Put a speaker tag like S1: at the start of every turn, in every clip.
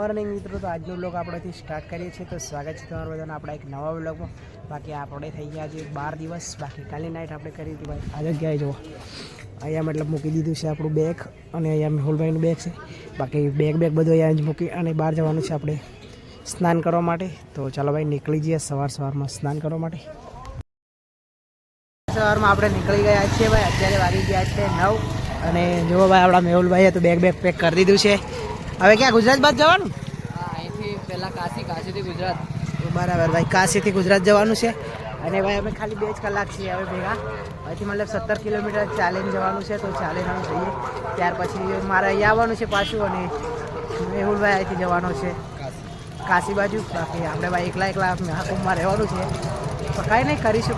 S1: Morning મિત્રો, તો આજનો વ્લોગ આપણેથી સ્ટાર્ટ કરીએ છીએ. તો સ્વાગત છે તમારું બધાને આપણા એક નવા વ્લોગમાં. બાકી આપણે થઈ ગયા છે 12 દિવસ. બાકી કાલની નાઇટ આપણે કરી હતી ભાઈ. આ જગ્યાએ જુઓ, અહીંયા મતલબ મૂકી દીધું છે આપણું બેગ, અને અહીંયા મેહુલભાઈનું બેગ છે. બાકી બેગ બધું અહીંયા જ મૂકી અને બહાર જવાનું છે આપણે સ્નાન કરવા માટે. તો ચાલો ભાઈ નીકળી જઈએ સવારમાં સ્નાન કરવા માટે. સવારમાં આપણે નીકળી ગયા છીએ ભાઈ. અત્યારે વાગી ગયા છે 9. અને જુઓ ભાઈ, આપણા મેહુલભાઈએ તો બેગ પેક કરી દીધું છે. હવે ક્યાં ગુજરાત બાદ જવાનું?
S2: અહીંથી પહેલાં કાશીથી ગુજરાત.
S1: બરાબર ભાઈ, કાશીથી ગુજરાત જવાનું છે. અને ભાઈ અમે ખાલી 2 જ કલાક છીએ હવે ભેગા. અહીંથી મતલબ 17 કિલોમીટર ચાલીને જવાનું છે. તો ચાલીને અમે જઈએ, ત્યાર પછી મારે અહીંયા આવવાનું છે પાછું. અને મેહુલભાઈ અહીંથી જવાનો છે કાશી બાજુ. બાકી આપણે ભાઈ એકલા મહાકુંભમાં રહેવાનું છે. તો કાંઈ નહીં, કરીશું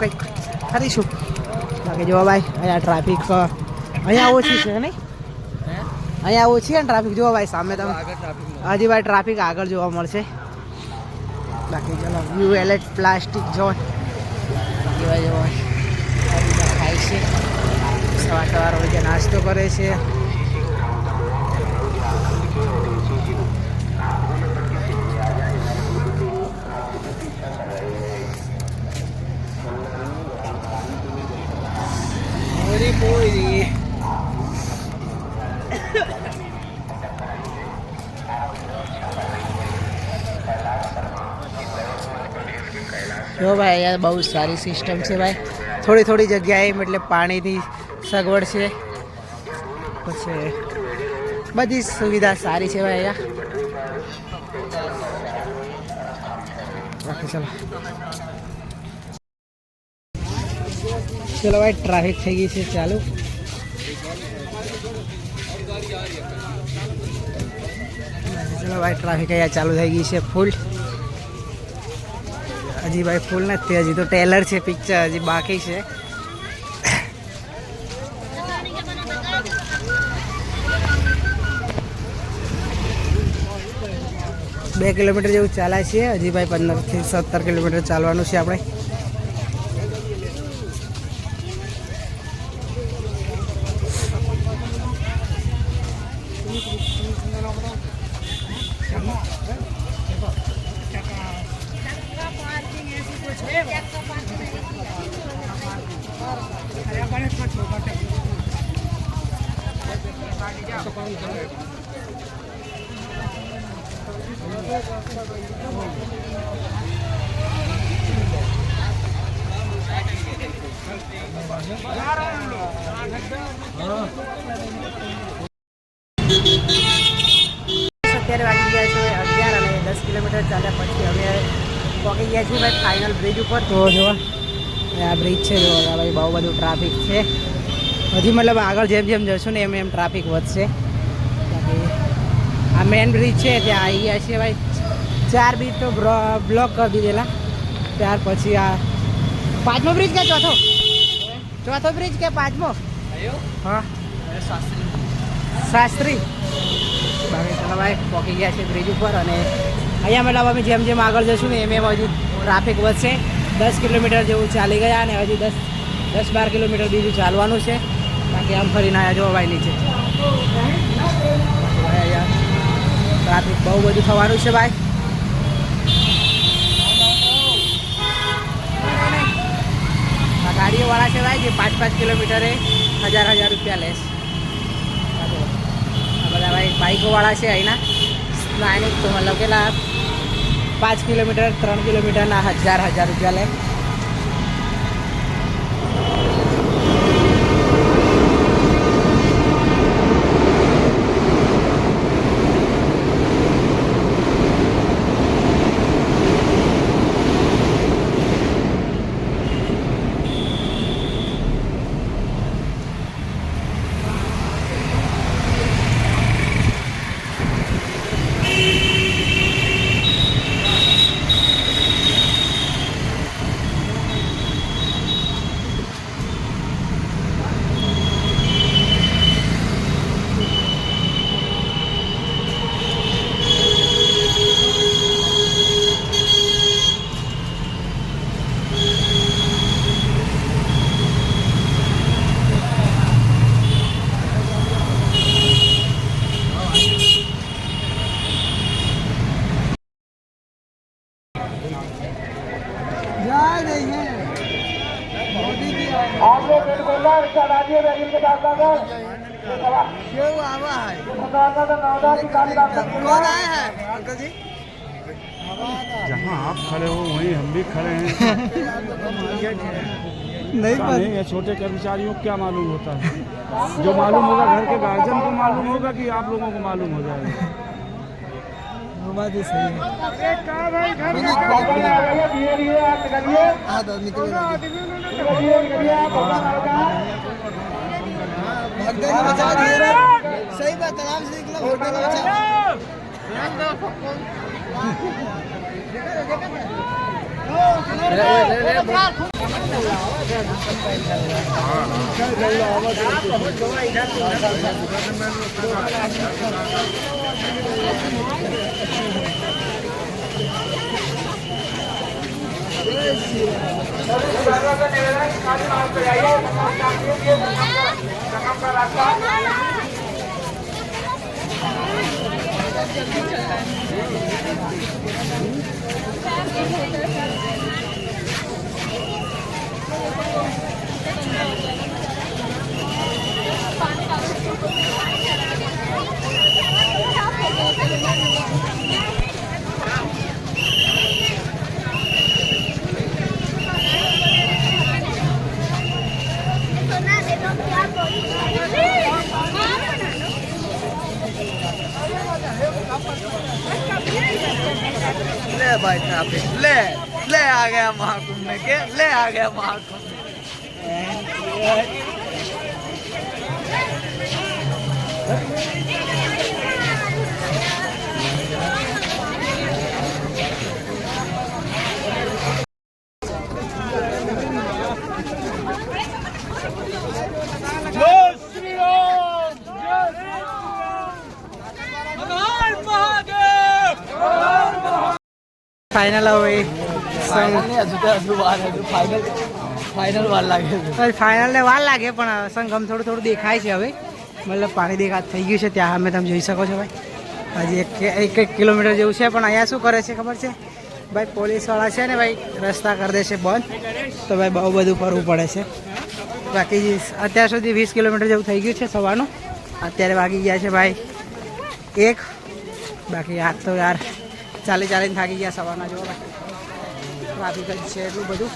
S1: કરીશું. બાકી જોવા ભાઈ, અહીંયા ટ્રાફિક અહીંયા ઓછી છે નહીં? અહીંયા ઓછી છે ને ટ્રાફિક. જોવા ભાઈ સામે તમે હજી ભાઈ ટ્રાફિક આગળ જોવા મળશે. બાકી ચલો, વ્યૂ એલેટ પ્લાસ્ટિક ઝોન. બાકી ભાઈ જોવા ખાય છે, સવાર વચ્ચે નાસ્તો કરે છે. જો ભાઈ, અહીંયા બહુ સારી સિસ્ટમ છે ભાઈ. થોડી જગ્યાએ મતલબ પાણીની સગવડ છે. પછી બધી સુવિધા સારી છે ભાઈ અહીંયા. બાકી ચલો ભાઈ, ટ્રાફિક થઈ ગઈ છે ચાલુ. ચલો ભાઈ, ટ્રાફિક અહીંયા ચાલુ થઈ ગઈ છે ફૂલ. હજી ભાઈ ફૂલ નથી, હજી તો ટેલર છે, પિક્ચર હજી બાકી છે. બે કિલોમીટર જેવું ચાલે છે હજી ભાઈ. 15 થી 17 કિલોમીટર ચાલવાનું છે આપણે. અત્યારે વાગી ગયા છે 11 અને 10 કિલોમીટર ચાલ્યા પછી હવે પહોંચી ગયા છીએ ભાઈ ફાઇનલ બ્રિજ ઉપર. તો જો આ બ્રિજ છે, જો ભાઈ બહુ બધું ટ્રાફિક છે. હજી મતલબ આગળ જેમ જશું ને એમ ટ્રાફિક વધશે. બાકી આ મેન બ્રિજ છે, ત્યાં આવી ગયા છીએ ભાઈ. 4 બ્રિજ તો બ્લોક કરી દીધેલા. ત્યાર પછી આ 5મો બ્રિજ કે ચોથો બ્રિજ કે 5મો? હા, શાસ્ત્રી. બાકી ચલો ભાઈ, પહોંચી ગયા છે બ્રિજ ઉપર. અને અહીંયા મતલબ અમે જેમ આગળ જશું ને એમ હજુ ટ્રાફિક વધશે. 10 કિલોમીટર જેવું ચાલી ગયા અને હજી 10-12 કિલોમીટર બીજું ચાલવાનું છે. બાકી આમ ફરીને આવ્યા જોવા ભાઈ નીચે. અહીંયા ટ્રાફિક બહુ બધું થવાનું છે ભાઈ. આ ગાડીઓવાળા છે ભાઈ, જે 5-5 કિલોમીટરે 1000 રૂપિયા લેશ. આ બધા ભાઈ બાઇકોવાળા છે અહીંના. તો મતલબ કેટલા 5 કિલોમીટર 3 કિલોમીટરના 1000 રૂપિયા લે.
S3: आप लोग रेड बोलना रिक्शा डालिए बैरियर के साथ साथ
S1: કેવું આવા હે
S3: नौदा की गाड़ी डाल सकते
S1: कौन आए हैं अंकल जी
S4: जहाँ आप खड़े हो वहीं हम भी खड़े हैं।
S1: नहीं
S4: ऐसा नहीं है, छोटे कर्मचारियों को क्या मालूम होता है। जो मालूम होगा घर के गार्जियन को मालूम होगा कि आप लोगों को मालूम हो जाएगा।
S1: वो बात ही सही है
S3: धीरे धीरे आप निकलिए
S1: हाँ तो निकले
S3: निकलिए आप
S1: भागते ही बचा धीरे सही बात आराम से निकलो भागते ही बचा ले भाई ट्रैफिक ले ले आ गया महाकुंभ में के ले आ गया महाकुंभ ફાઇનલ હવે
S2: ફાઇનલ વાર લાગે છે
S1: ફાઇનલને વાર લાગે પણ સંગમ થોડું થોડું દેખાય છે હવે મતલબ પાણી દેખાત થઈ ગયું છે ત્યાં અમે તમે જોઈ શકો છો ભાઈ હજી એક કિલોમીટર જેવું છે પણ અહીંયા શું કરે છે ખબર છે ભાઈ પોલીસવાળા છે ને ભાઈ રસ્તા કરી દે છે બંધ તો ભાઈ બહુ બધું ફરવું પડે છે બાકી અત્યાર સુધી 20 કિલોમીટર જેવું થઈ ગયું છે સવારનું અત્યારે વાગી ગયા છે ભાઈ 1 બાકી આજ તો યાર ચાલીને થાકી ગયા સવારના જો ભાઈ ટ્રાફિક જ છે એટલું બધું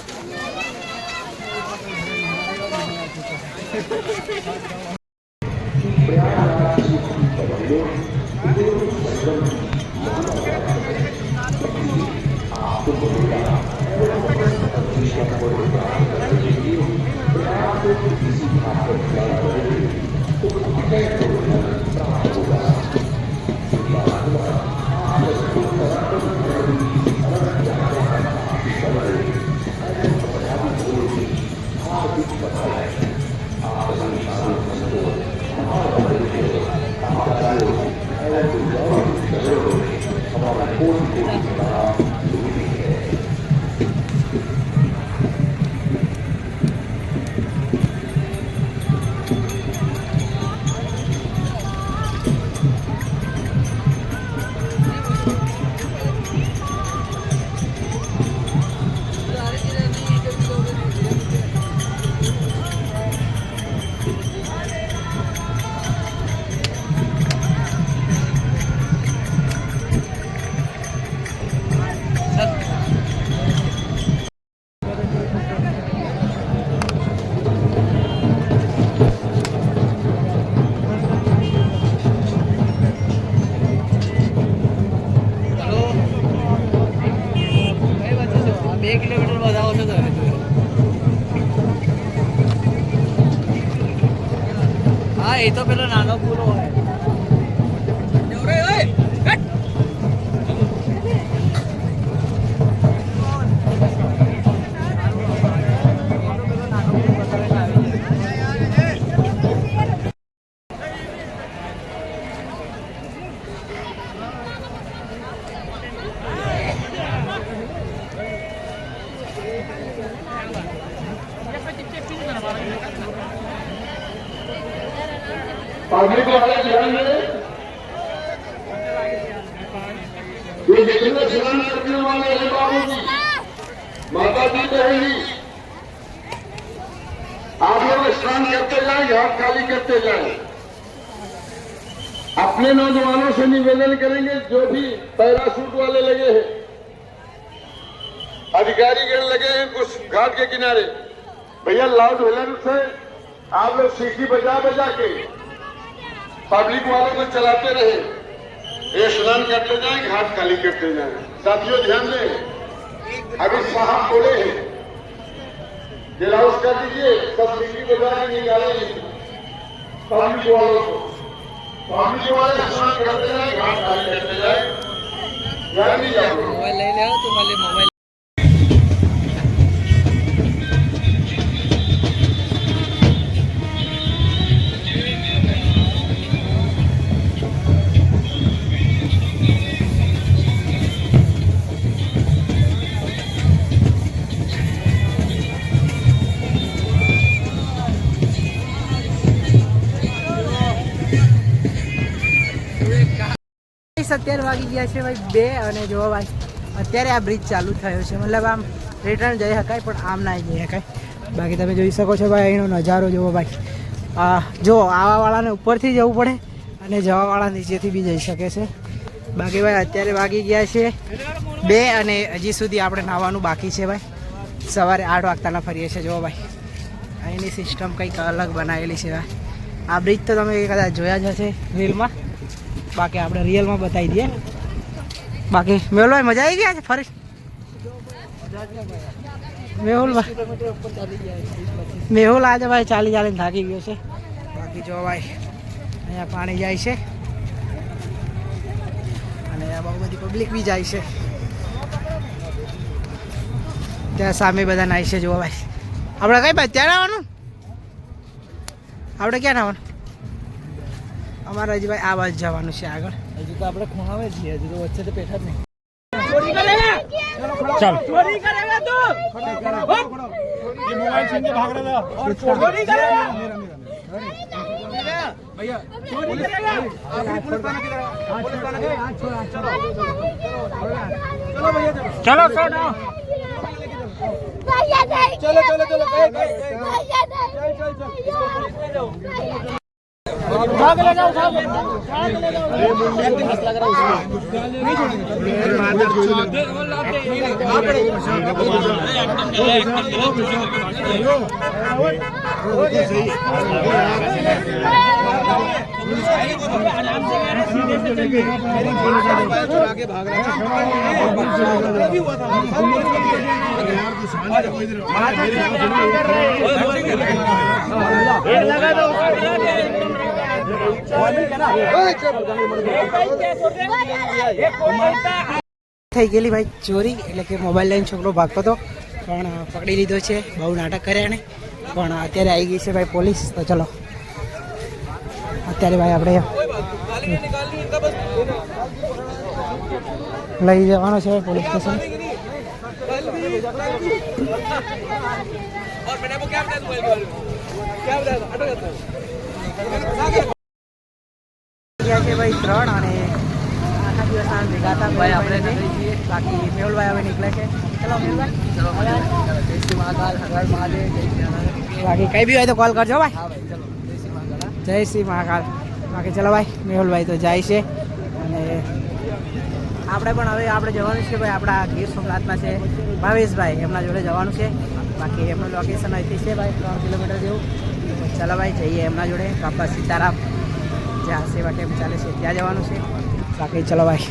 S2: એ તો પેલો નાનો પૂરો હોય
S3: पब्लिक को आगे ध्यान दें। ये जितने स्नान करने वाले हैं बाबू जी, माता जी कहेंगी स्नान करते जाएं, घाट खाली करते जाएं। अपने नौजवानों से निवेदन करेंगे, जो भी पैराशूट वाले लगे हैं, अधिकारीगण लगे हैं उस घाट के किनारे, भैया लाउड व्हीलर से आप लोग सीटी बजा बजा के पब्लिक वालों को चलाते रहे। ये स्नान करते जाएं, घाट खाली करते जाएं। साथियों ध्यान दें, अभी साहब बोले हैं, डिलाउस कर दीजिए, सब सीटी बजा के निकाले पब्लिक वालों को। पब्लिक वाले स्नान करते जाए, घाट खाली करते जाए। ध्यान नहीं जाओ।
S2: मोबाइल ले ले तुम्हारे मोबाइल
S1: અત્યારે વાગી ગયા છે ભાઈ 2 અને જો ભાઈ અત્યારે આ બ્રિજ ચાલુ થયો છે, મતલબ આમ રિટર્ન જઈ શકાય પણ આમ ના જઈ શકાય. બાકી તમે જોઈ શકો છો ભાઈ અહીંનો નજારો જુઓ ભાઈ. જો આવવાવાળાને ઉપરથી જવું પડે અને જવાવાળા નીચેથી બી જઈ શકે છે. બાકી ભાઈ અત્યારે વાગી ગયા છે 2 અને હજી સુધી આપણે નાહવાનું બાકી છે ભાઈ. સવારે 8 વાગતાના ફરીએ છીએ. જુઓ ભાઈ અહીંની સિસ્ટમ કંઈક અલગ બનાવેલી છે ભાઈ. આ બ્રિજ તો તમે કદાચ જોયા જ હશે રીલમાં, બાકી આપણે રિયલમાં બતાવી દઈએ. બાકી મેહુલભાઈ મજા આવી ગયા છે ફરી? મેહુલ આજે ભાઈ ચાલીને થાકી ગયો છે. બાકી જો ભાઈ અહીંયા પાણી જાય છે અને અહીંયા બહુ બધી પબ્લિક બી જાય છે. ત્યાં સામે બધા નાય છે. જુઓ ભાઈ આપણે કઈ ભાઈ ત્યાં આવવાનું, આપણે ક્યાં આવવાનું? અમારે હજી ભાઈ આ બાજુ જવાનું છે આગળ.
S2: હજુ તો આપણે ખોણાવે છીએ, હજુ તો વચ્ચે તો પેઠા જ નહીં.
S4: चल चोरी करेगा तू, ये मोबाइल छीन के भाग रहा था और चोरी करेगा भैया, चोरी करेगा पुलिस थाना की तरफ, पुलिस थाना के हाथ छोड़, चलो भैया चलो चलो
S5: भैया नहीं,
S4: चलो चलो चलो
S5: भैया नहीं,
S4: चल चल चल इसको पुलिस ले जाओ,
S5: उठा के ले जाओ, उठा के ले जाओ।
S4: ये मुंडी को हाथ लग रहा है उसको नहीं
S1: થઈ ગયેલી ભાઈ ચોરી, એટલે કે મોબાઈલ લઈને છોકરો ભાગતો હતો પણ પકડી લીધો છે. બહુ નાટક કર્યા એને, પણ અત્યારે આવી ગઈ છે ભાઈ પોલીસ. તો ચલો અત્યારે ભાઈ આપણે લઈ જવાનો છે પોલીસ સ્ટેશન. ગયા છે ભાઈ 3 અને આખા દિવસ આમ ભેગા હતા ભાઈ આપણે નહીં. બાકી મેહુલભાઈ હવે નીકળે છે. ચલો મેહુલભાઈ,
S2: ચલો જય શ્રી મહાકાલ, હર હર મહાદેવ, જય શ્રી મહાકાલ.
S1: બાકી કંઈ બી હોય તો કોલ કરજો ભાઈ.
S2: હા ભાઈ ચલો જય શ્રી મહાકાલ.
S1: જય શ્રી મહાકાલ. બાકી ચલો ભાઈ, મેહુલભાઈ તો જાય છે અને આપણે પણ હવે આપણે જવાનું છે ભાઈ. આપણા ગીર સોમનાથમાં છે ભાવેશભાઈ, એમના જોડે જવાનું છે. બાકી એમનું લોકેશન અહીંથી છે ભાઈ 3 કિલોમીટર જેવું. ચાલો ભાઈ જઈએ એમના જોડે. બાપા સીતારામ જ્યાં સેવા ટેમ્પ ચાલે છે ત્યાં જવાનું છે. બાકી ચલો ભાઈ.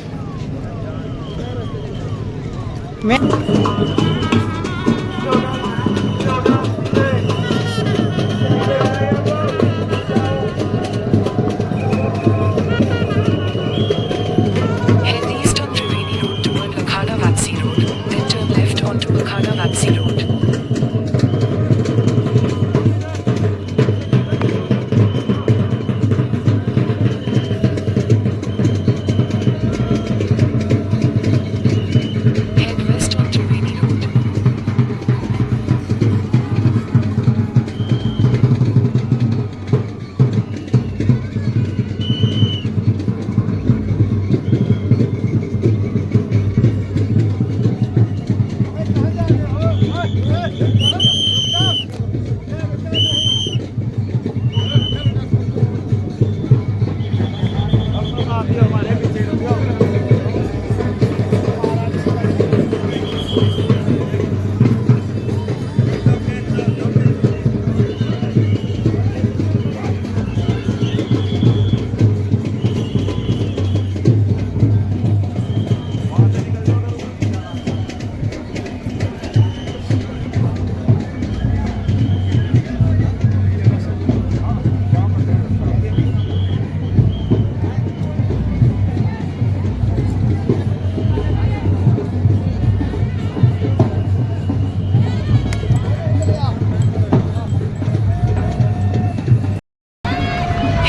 S6: Head east on Triveni Road toward Akhada Vatsi Road, then turn left onto Akhada Vatsi Road. Head west on Triveni Road.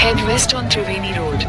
S6: Head west on Triveni Road.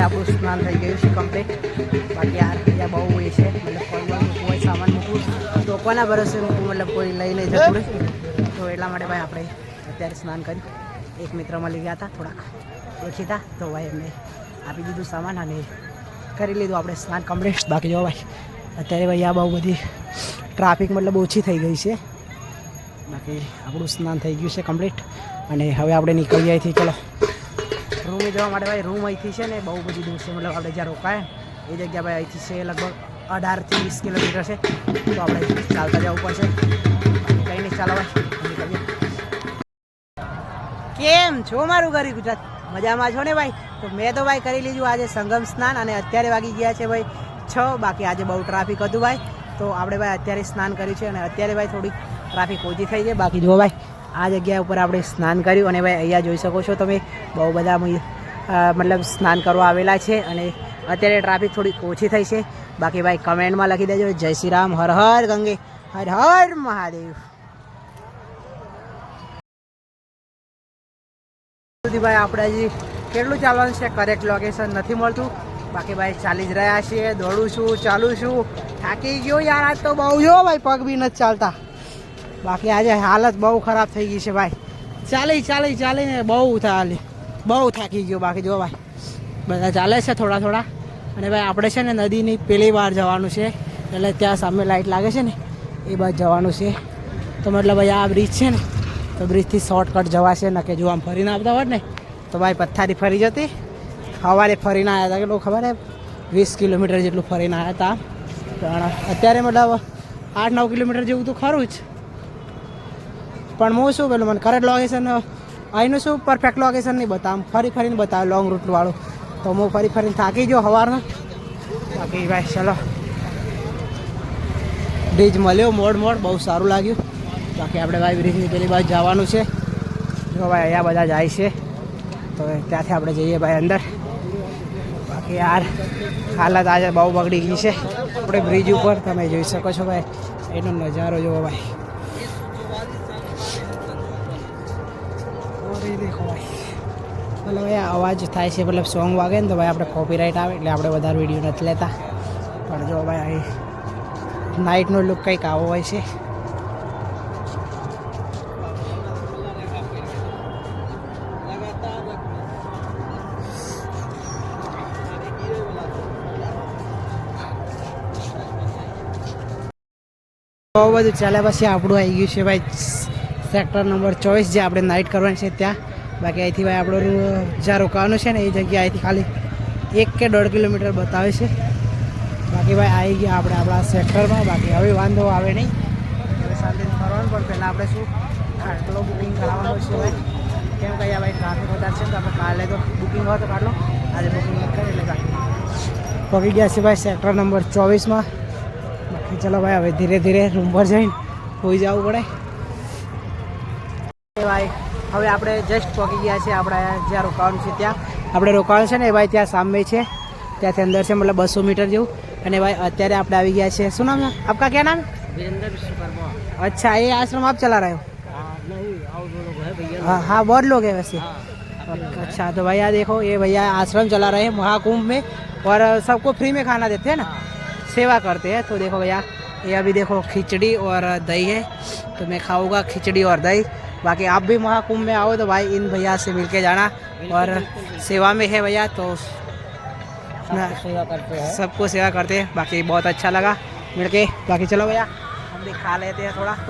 S1: આપણું સ્નાન થઈ ગયું છે કમ્પ્લીટ. બાકી આ અહીંયા બહુ એ છે, મતલબ કોઈ કોઈ સામાન મૂકવું તો કોના ભરોસે મૂકવું, મતલબ કોઈ લઈને જતું રહે. તો એટલા માટે ભાઈ આપણે અત્યારે સ્નાન કર્યું. એક મિત્ર મળી ગયા હતા, થોડાક ઓળખીતા, તો ભાઈ એમને આપી દીધું સામાન અને કરી લીધું આપણે સ્નાન કમ્પ્લીટ. બાકી જો ભાઈ અત્યારે ભાઈ આ બહુ બધી ટ્રાફિક મતલબ ઓછી થઈ ગઈ છે. બાકી આપણું સ્નાન થઈ ગયું છે કમ્પ્લીટ અને હવે આપણે નીકળી અહીંથી. ચલો રૂમે જવા માટે ભાઈ રૂમ અહીંથી છે ને બહુ બધી દૂર છે, મતલબ આપણે જ્યાં રોકાય એ જગ્યા ભાઈ અહીંથી છે લગભગ 18 થી 20 કિલોમીટર છે. તો આપણે ચાલતા જવું પડશે. કંઈ નહીં, ચાલો ભાઈ નીકળીએ. કેમ છો મારું ગરી ગુજરાત? મજામાં છો ને ભાઈ? તો મેં તો ભાઈ કરી લીધું આજે સંગમ સ્નાન અને અત્યારે વાગી ગયા છે ભાઈ 6. બાકી આજે બહુ ટ્રાફિક હતું ભાઈ, તો આપણે ભાઈ અત્યારે સ્નાન કર્યું છે અને અત્યારે ભાઈ થોડીક ટ્રાફિક ઓછી થઈ છે. બાકી જુઓ ભાઈ આ જગ્યા ઉપર આપણે સ્નાન કર્યું અને ભાઈ અહીંયા જોઈ શકો છો તમે બહુ બધા મતલબ સ્નાન કરવા આવેલા છે અને અત્યારે ટ્રાફિક થોડીક ઓછી થઈ છે. બાકી ભાઈ કમેન્ટમાં લખી દેજો જય શ્રી રામ, હર હર ગંગે, હર હર મહાદેવ. ભાઈ આપણે હજી કેટલું ચાલવાનું છે, કરેક્ટ લોકેશન નથી મળતું. બાકી ભાઈ ચાલી જ રહ્યા છીએ, દોડું છું, ચાલું છું, થાકી ગયો યાર આજ તો બહુ. જો ભાઈ પગ બી નથી ચાલતા. બાકી આજે હાલત બહુ ખરાબ થઈ ગઈ છે ભાઈ, ચાલીને બહુ થાકી ગયો. બાકી જો ભાઈ બધા ચાલે છે થોડા થોડા. અને ભાઈ આપણે છે ને નદીની પેલી વાર જવાનું છે, એટલે ત્યાં સામે લાઇટ લાગે છે ને એ બાજુ જવાનું છે. તો મતલબ ભાઈ આ બ્રિજ છે ને તો બ્રિજથી શોર્ટકટ જવાશે, ન કે જો આમ ફરીને આવતા હોત ને તો ભાઈ પથ્થારી ફરી જતી. સવારે ફરીને આવ્યા હતા, કેટલું ખબર હે 20 કિલોમીટર જેટલું ફરીને આવ્યા હતા. પણ અત્યારે મતલબ 8-9 કિલોમીટર જેવું તો ખરું જ. પણ હું શું પેલું મને કરેક્ટ લોકેશન અહીંનું શું પરફેક્ટ લોકેશન નહીં બતાવ, ફરીને બતાવે લોંગ રૂટવાળું. તો હું ફરીને થાકી ગયો સવારનો. બાકી ભાઈ ચલો બ્રિજ મળ્યો મોડ બહુ સારું લાગ્યું. બાકી આપણે ભાઈ બ્રિજની પેલી બાજુ જવાનું છે. જો ભાઈ અહીંયા બધા જાય છે તો ત્યાંથી આપણે જઈએ ભાઈ અંદર. બાકી યાર હાલત આજે બહુ બગડી ગઈ છે. આપણે બ્રિજ ઉપર તમે જોઈ શકો છો ભાઈ, એનો નજારો જોવો ભાઈ. દેખો ભાઈ, મતલબ ભાઈ અવાજ થાય છે, મતલબ સોંગ વાગે ને તો ભાઈ આપણે કોપીરાઇટ આવે એટલે આપણે વધારે વિડીયો નથી લેતા. પણ જો ભાઈ અહીં નાઇટનો લુક કંઈક આવો હોય છે. બહુ બધું ચાલ્યા પછી આપણું આવી ગયું છે ભાઈ સેક્ટર નંબર 24, જે આપણે નાઇટ કરવાની છે ત્યાં. બાકી અહીંથી ભાઈ આપણું જ્યાં રોકાવાનું છે ને એ જગ્યા અહીંથી ખાલી 1 કે 1.5 કિલોમીટર બતાવે છે. બાકી ભાઈ આવી ગયા આપણે આપણા સેક્ટરમાં. બાકી હવે વાંધો આવે નહીં, હવે શાંતિથી ફરવાનું. પણ પહેલાં આપણે શું ખાટલો બુકિંગ કરાવવાનો છે ભાઈ, કેમ કે અહીંયા ભાઈ ટ્રાફિક વધારે છે. તો આપણે કાલે તો બુકિંગ હોય તો ખાટલો, આજે બુકિંગ નથી કરી એટલે પહોંચી ગયા છે ભાઈ સેક્ટર નંબર 24માં. બાકી ચલો ભાઈ હવે ધીરે ધીરે રૂમ પર જઈને હોઈ જવું પડે ભાઈ. હવે આપણે જસ્ટ પહોંચી ગયા છે આપણે જ્યાં રોકાવાનું છે ત્યાં. આપણે રોકાવાનું છે ને એ ભાઈ ત્યાં સામે છે, ત્યાંથી અંદર છે, મતલબ 200 મીટર જેવું. અને ભાઈ અત્યારે આપણે આવી ગયા છે. શું નામ है आपका, क्या नाम है?
S2: वीरेंद्र विश्वकर्मा।
S1: अच्छा, ये आश्रम आप चला रहे हो?
S2: नहीं, और दो लोग हैं भैया।
S1: हाँ हाँ, बहुत लोग हैं वैसे. अच्छा, तो भैया देखो ये भैया आश्रम चला रहे हैं महाकुंभ में, और सबको फ्री में खाना देते हैं ना, सेवा करते हैं. तो देखो भैया ये अभी देखो खिचड़ी और दही है, तो मैं खाऊंगा खिचड़ी और दही. बाकी आप भी महाकुंभ में आओ तो भाई इन भैया से मिल के जाना, और सेवा में है भैया तो
S2: सेवा करते हैं,
S1: सबको सेवा करते हैं. बाकी बहुत अच्छा लगा मिल के. बाकी चलो भैया हम भी खा लेते हैं थोड़ा.